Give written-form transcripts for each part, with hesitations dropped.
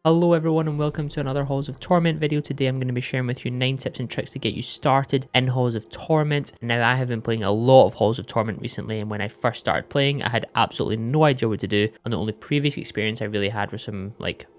Hello everyone and welcome to another Halls of Torment video. Today I'm going to be sharing with you 9 tips and tricks to get you started in Halls of Torment. Now I have been playing a lot of Halls of Torment recently, and when I first started playing I had absolutely no idea what to do, and the only previous experience I really had was some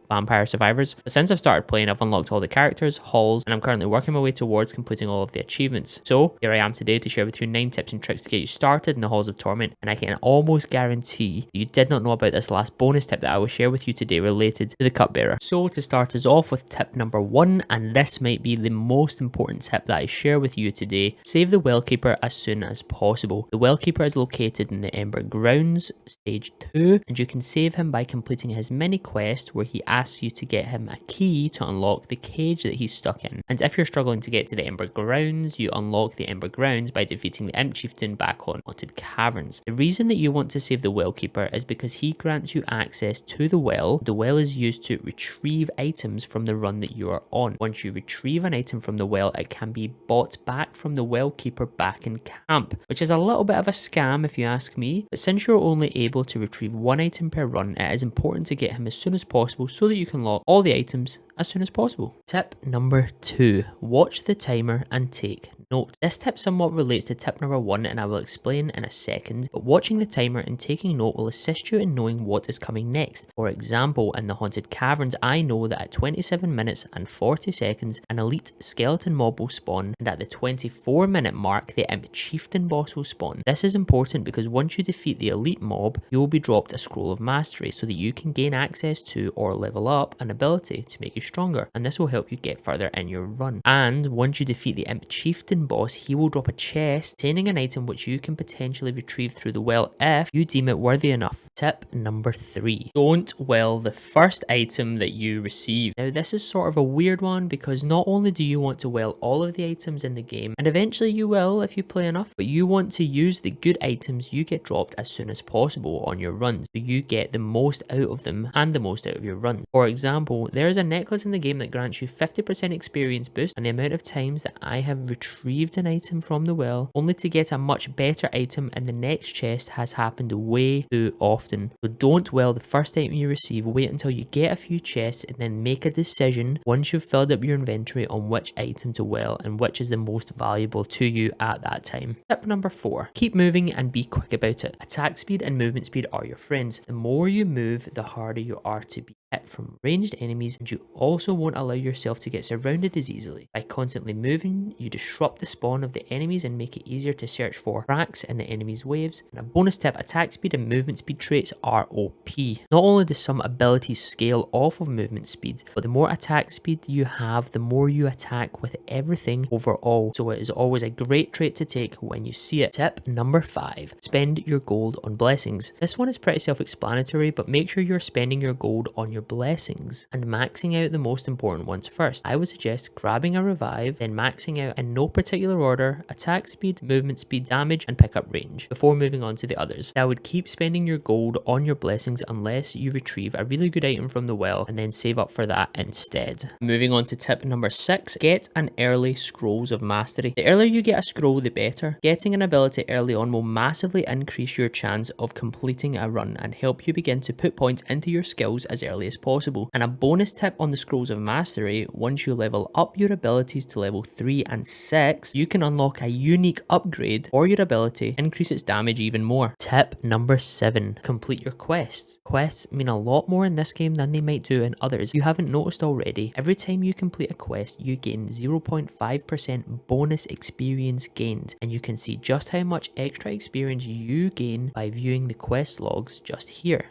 vampire survivors. But since I've started playing, I've unlocked all the characters, halls, and I'm currently working my way towards completing all of the achievements. So here I am today to share with you 9 tips and tricks to get you started in the Halls of Torment, and I can almost guarantee you did not know about this last bonus tip that I will share with you today related to the Cupbearer. So to start us off with tip number 1, and this might be the most important tip that I share with you today, save the Wellkeeper as soon as possible. The Wellkeeper is located in the Ember Grounds, stage 2, and you can save him by completing his mini quest where he asks you to get him a key to unlock the cage that he's stuck in. And if you're struggling to get to the Ember Grounds, you unlock the Ember Grounds by defeating the Imp Chieftain back on Haunted Caverns. The reason that you want to save the Wellkeeper is because he grants you access to the well. The well is used to retrieve items from the run that you are on. Once you retrieve an item from the well, it can be bought back from the Wellkeeper back in camp, which is a little bit of a scam if you ask me, but since you're only able to retrieve 1 item per run, it is important to get him as soon as possible so that you can unlock all the items as soon as possible. Tip number 2, watch the timer and take note. This tip somewhat relates to tip number 1 and I will explain in a second, but watching the timer and taking note will assist you in knowing what is coming next. For example, in the Haunted Caverns, I know that at 27 minutes and 40 seconds, an elite skeleton mob will spawn, and at the 24-minute mark, the Imp Chieftain boss will spawn. This is important because once you defeat the elite mob, you will be dropped a scroll of mastery so that you can gain access to or level up an ability to make you stronger, and this will help you get further in your run. And once you defeat the Imp Chieftain boss, he will drop a chest containing an item which you can potentially retrieve through the well if you deem it worthy enough. Tip number 3, don't well the first item that you receive. Now this is sort of a weird one because not only do you want to well all of the items in the game, and eventually you will if you play enough, but you want to use the good items you get dropped as soon as possible on your runs so you get the most out of them and the most out of your runs. For example, there is a necklace in the game that grants you 50% experience boost, and the amount of times that I have retrieved an item from the well only to get a much better item in the next chest has happened way too often. So don't well the first item you receive, wait until you get a few chests and then make a decision once you've filled up your inventory on which item to well and which is the most valuable to you at that time. Tip number 4, keep moving and be quick about it. Attack speed and movement speed are your friends. The more you move, the harder you are to be hit from ranged enemies, and you also won't allow yourself to get surrounded as easily. By constantly moving, you disrupt the spawn of the enemies and make it easier to search for cracks in the enemy's waves. And a bonus tip, attack speed and movement speed traits are OP. Not only do some abilities scale off of movement speed, but the more attack speed you have, the more you attack with everything overall. So it is always a great trait to take when you see it. Tip number 5, spend your gold on blessings. This one is pretty self-explanatory, but make sure you're spending your gold on your blessings and maxing out the most important ones first. I would suggest grabbing a revive, then maxing out in no particular order attack speed, movement speed, damage, and pickup range before moving on to the others. I would keep spending your gold on your blessings unless you retrieve a really good item from the well, and then save up for that instead. Moving on to tip number 6, get an early scrolls of mastery. The earlier you get a scroll, the better. Getting an ability early on will massively increase your chance of completing a run and help you begin to put points into your skills as early as possible. And a bonus tip on the scrolls of mastery, once you level up your abilities to level 3 and 6, you can unlock a unique upgrade for your ability, increase its damage even more. Tip number 7, complete your quests. Quests mean a lot more in this game than they might do in others. You haven't noticed already, every time you complete a quest you gain 0.5% bonus experience gained, and you can see just how much extra experience you gain by viewing the quest logs just here.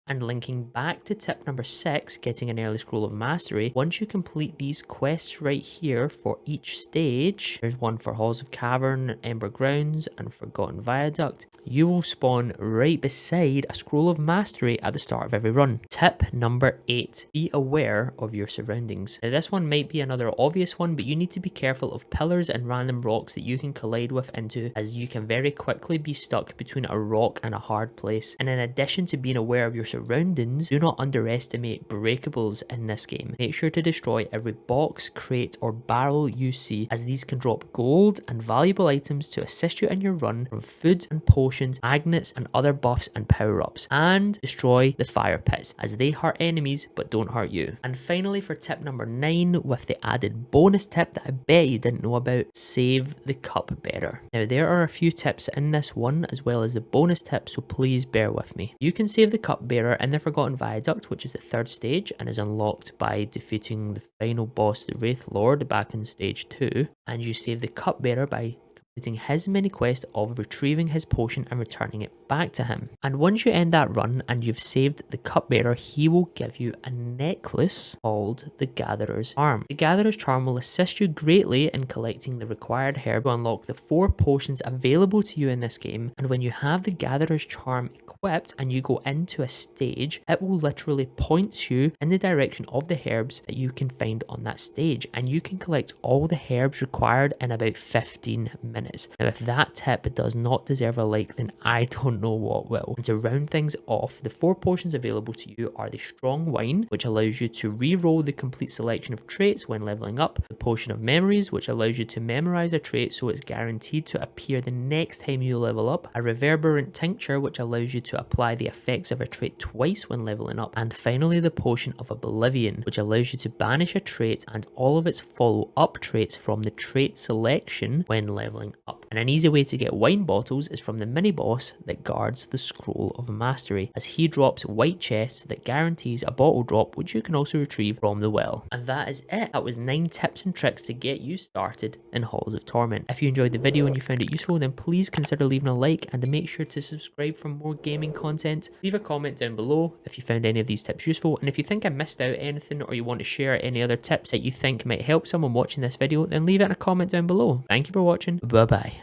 And linking back to tip number 6, getting an early scroll of mastery, once you complete these quests right here for each stage, there's one for Halls of Cavern, Ember Grounds, and Forgotten Viaduct, you will spawn right beside a scroll of mastery at the start of every run. Tip number 8, be aware of your surroundings. Now this one might be another obvious one, but you need to be careful of pillars and random rocks that you can collide with into, as you can very quickly be stuck between a rock and a hard place. And in addition to being aware of your surroundings, do not underestimate breakables in this game. Make sure to destroy every box, crate or barrel you see, as these can drop gold and valuable items to assist you in your run from food and potions, magnets and other buffs and power-ups. And destroy the fire pits, as they hurt enemies but don't hurt you. And finally, for tip number 9, with the added bonus tip that I bet you didn't know about, save the Cupbearer. Now there are a few tips in this one as well as the bonus tip, so please bear with me. You can save the Cupbearer in the Forgotten Viaduct, which is the 3rd stage and is unlocked by defeating the final boss, the Wraith Lord, back in stage 2, and you save the Cupbearer by completing his mini quest of retrieving his potion and returning it back to him. And once you end that run and you've saved the Cupbearer, he will give you a necklace called the Gatherer's Charm. The Gatherer's Charm will assist you greatly in collecting the required herb to unlock the 4 potions available to you in this game, and when you have the Gatherer's Charm equipped and you go into a stage, it will literally point you in the direction of the herbs that you can find on that stage, and you can collect all the herbs required in about 15 minutes. Now if that tip does not deserve a like, then I don't know what will. And to round things off, the 4 potions available to you are the Strong Wine, which allows you to re-roll the complete selection of traits when leveling up, the Potion of Memories, which allows you to memorize a trait so it's guaranteed to appear the next time you level up, a Reverberant Tincture, which allows you to apply the effects of a trait twice when leveling up, and finally the Potion of Oblivion, which allows you to banish a trait and all of its follow-up traits from the trait selection when leveling up. And an easy way to get wine bottles is from the mini boss that guards the Scroll of Mastery, as he drops white chests that guarantees a bottle drop, which you can also retrieve from the well. And that is it. That was 9 tips and tricks to get you started in Halls of Torment. If you enjoyed the video and you found it useful, then please consider leaving a like and make sure to subscribe for more gaming content. Leave a comment down below if you found any of these tips useful, and if you think I missed out anything or you want to share any other tips that you think might help someone watching this video, then leave it in a comment down below. Thank you for watching. Bye bye.